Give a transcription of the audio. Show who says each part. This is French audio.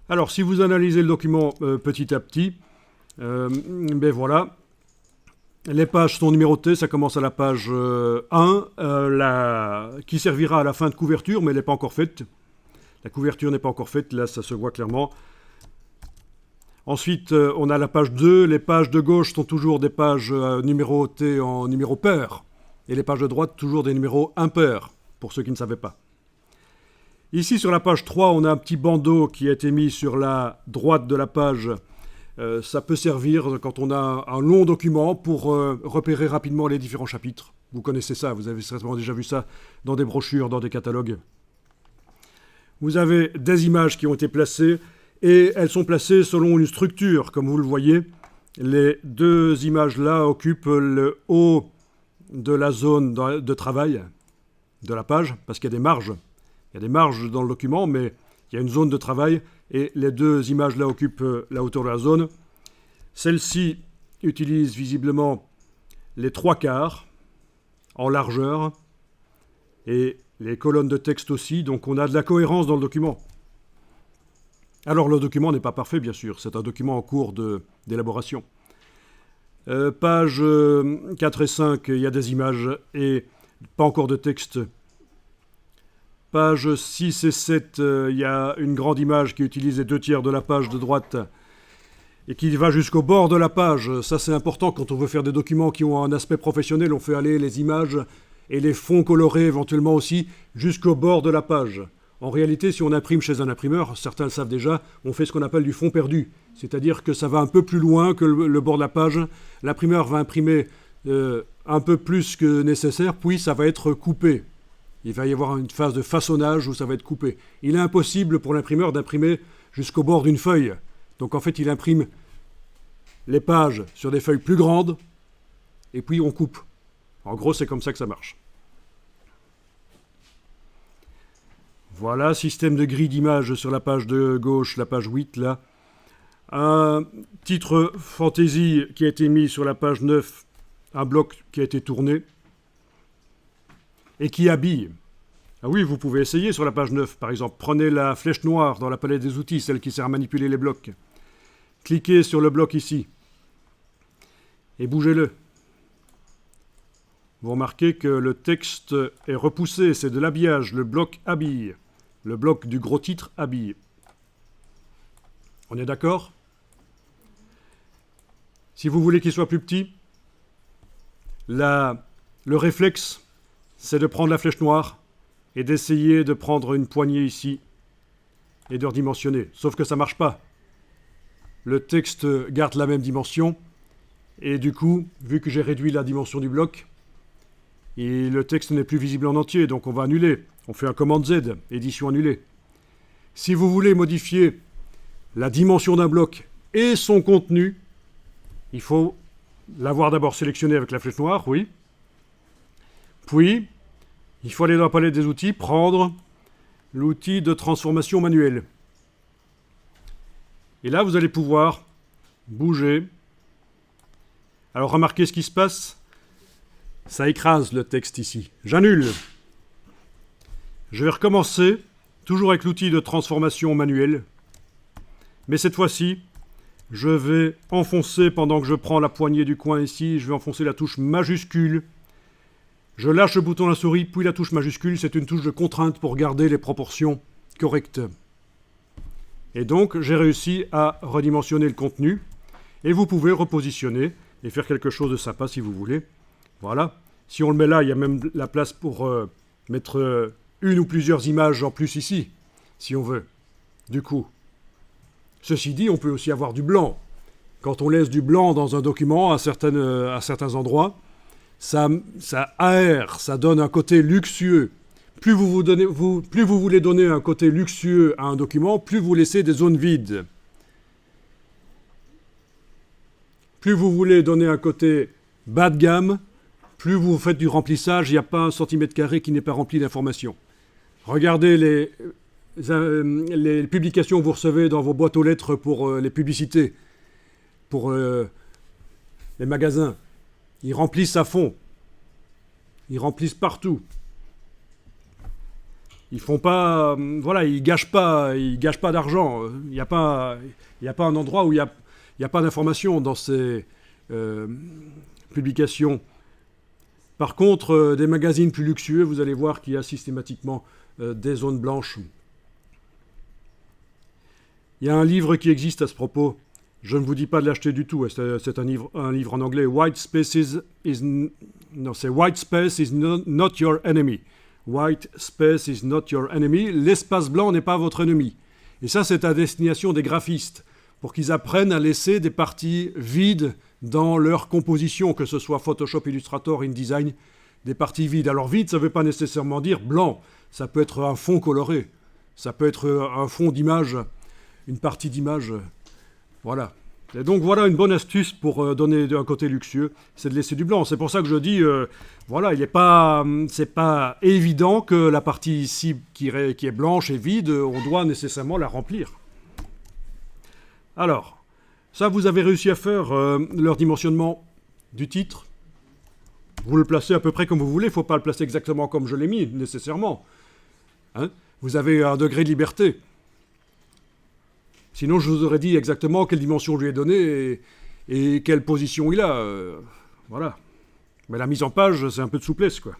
Speaker 1: Alors, si vous analysez le document petit à petit, ben voilà, les pages sont numérotées, ça commence à la page 1, qui servira à la fin de couverture, mais elle n'est pas encore faite. La couverture n'est pas encore faite, là ça se voit clairement. Ensuite, on a la page 2. Les pages de gauche sont toujours des pages numérotées en numéros pairs. Et les pages de droite, toujours des numéros impairs, pour ceux qui ne savaient pas. Ici, sur la page 3, on a un petit bandeau qui a été mis sur la droite de la page. Ça peut servir quand on a un long document pour repérer rapidement les différents chapitres. Vous connaissez ça, vous avez certainement déjà vu ça dans des brochures, dans des catalogues. Vous avez des images qui ont été placées et elles sont placées selon une structure, comme vous le voyez. Les deux images-là occupent le haut de la zone de travail de la page, parce qu'il y a des marges. Il y a des marges dans le document, mais il y a une zone de travail et les deux images-là occupent la hauteur de la zone. Celle-ci utilise visiblement les 3/4 en largeur et les colonnes de texte aussi, donc on a de la cohérence dans le document. Alors le document n'est pas parfait, bien sûr, c'est un document en cours d'élaboration. Pages 4 et 5, il y a des images et pas encore de texte. Pages 6 et 7, il y a une grande image qui utilise les 2/3 de la page de droite et qui va jusqu'au bord de la page. Ça, c'est important quand on veut faire des documents qui ont un aspect professionnel. On fait aller les images et les fonds colorés éventuellement aussi jusqu'au bord de la page. En réalité, si on imprime chez un imprimeur, certains le savent déjà, on fait ce qu'on appelle du fond perdu. C'est-à-dire que ça va un peu plus loin que le bord de la page. L'imprimeur va imprimer un peu plus que nécessaire, puis ça va être coupé. Il va y avoir une phase de façonnage où ça va être coupé. Il est impossible pour l'imprimeur d'imprimer jusqu'au bord d'une feuille. Donc en fait, il imprime les pages sur des feuilles plus grandes et puis on coupe. En gros, c'est comme ça que ça marche. Voilà, système de grille d'image sur la page de gauche, la page 8, là. Un titre fantaisie qui a été mis sur la page 9, un bloc qui a été tourné et qui habille. Ah oui, vous pouvez essayer sur la page 9, par exemple. Prenez la flèche noire dans la palette des outils, celle qui sert à manipuler les blocs. Cliquez sur le bloc ici et bougez-le. Vous remarquez que le texte est repoussé, c'est de l'habillage, le bloc habille. Le bloc du gros titre habille. On est d'accord? Si vous voulez qu'il soit plus petit, le réflexe, c'est de prendre la flèche noire et d'essayer de prendre une poignée ici et de redimensionner. Sauf que ça ne marche pas. Le texte garde la même dimension et du coup, vu que j'ai réduit la dimension du bloc, et le texte n'est plus visible en entier, donc on va annuler. On fait un commande Z, édition annulée. Si vous voulez modifier la dimension d'un bloc et son contenu, il faut l'avoir d'abord sélectionné avec la flèche noire, oui. Puis, il faut aller dans la palette des outils, prendre l'outil de transformation manuelle. Et là, vous allez pouvoir bouger. Alors, remarquez ce qui se passe. Ça écrase le texte ici. J'annule. Je vais recommencer, toujours avec l'outil de transformation manuelle. Mais cette fois-ci, je vais enfoncer, pendant que je prends la poignée du coin ici, je vais enfoncer la touche majuscule. Je lâche le bouton de la souris, puis la touche majuscule, c'est une touche de contrainte pour garder les proportions correctes. Et donc, j'ai réussi à redimensionner le contenu. Et vous pouvez repositionner et faire quelque chose de sympa si vous voulez. Voilà. Si on le met là, il y a même la place pour mettre une ou plusieurs images en plus ici, si on veut. Du coup. Ceci dit, on peut aussi avoir du blanc. Quand on laisse du blanc dans un document à certains endroits, ça aère, ça donne un côté luxueux. Plus vous voulez donner un côté luxueux à un document, plus vous laissez des zones vides. Plus vous voulez donner un côté bas de gamme, plus vous faites du remplissage, il n'y a pas un centimètre carré qui n'est pas rempli d'informations. Regardez les publications que vous recevez dans vos boîtes aux lettres pour les publicités, pour les magasins. Ils remplissent à fond. Ils remplissent partout. Ils font pas, voilà, ils gâchent pas d'argent. Il n'y a pas un endroit où il y a pas d'informations dans ces publications. Par contre, des magazines plus luxueux, vous allez voir qu'il y a systématiquement des zones blanches. Il y a un livre qui existe à ce propos. Je ne vous dis pas de l'acheter du tout. C'est un livre en anglais. White Space is not your enemy. White space is not your enemy. L'espace blanc n'est pas votre ennemi. Et ça, c'est à destination des graphistes, pour qu'ils apprennent à laisser des parties vides dans leur composition, que ce soit Photoshop, Illustrator, InDesign, des parties vides. Alors vide, ça ne veut pas nécessairement dire blanc. Ça peut être un fond coloré. Ça peut être un fond d'image, une partie d'image. Voilà. Et donc voilà une bonne astuce pour donner un côté luxueux, c'est de laisser du blanc. C'est pour ça que je dis, voilà, c'est pas évident que la partie ici qui est blanche et vide, on doit nécessairement la remplir. Alors, ça vous avez réussi à faire leur dimensionnement du titre. Vous le placez à peu près comme vous voulez, il ne faut pas le placer exactement comme je l'ai mis, nécessairement. Hein? Vous avez un degré de liberté. Sinon, je vous aurais dit exactement quelle dimension je lui ai donnée et quelle position il a. Voilà. Mais la mise en page, c'est un peu de souplesse, quoi.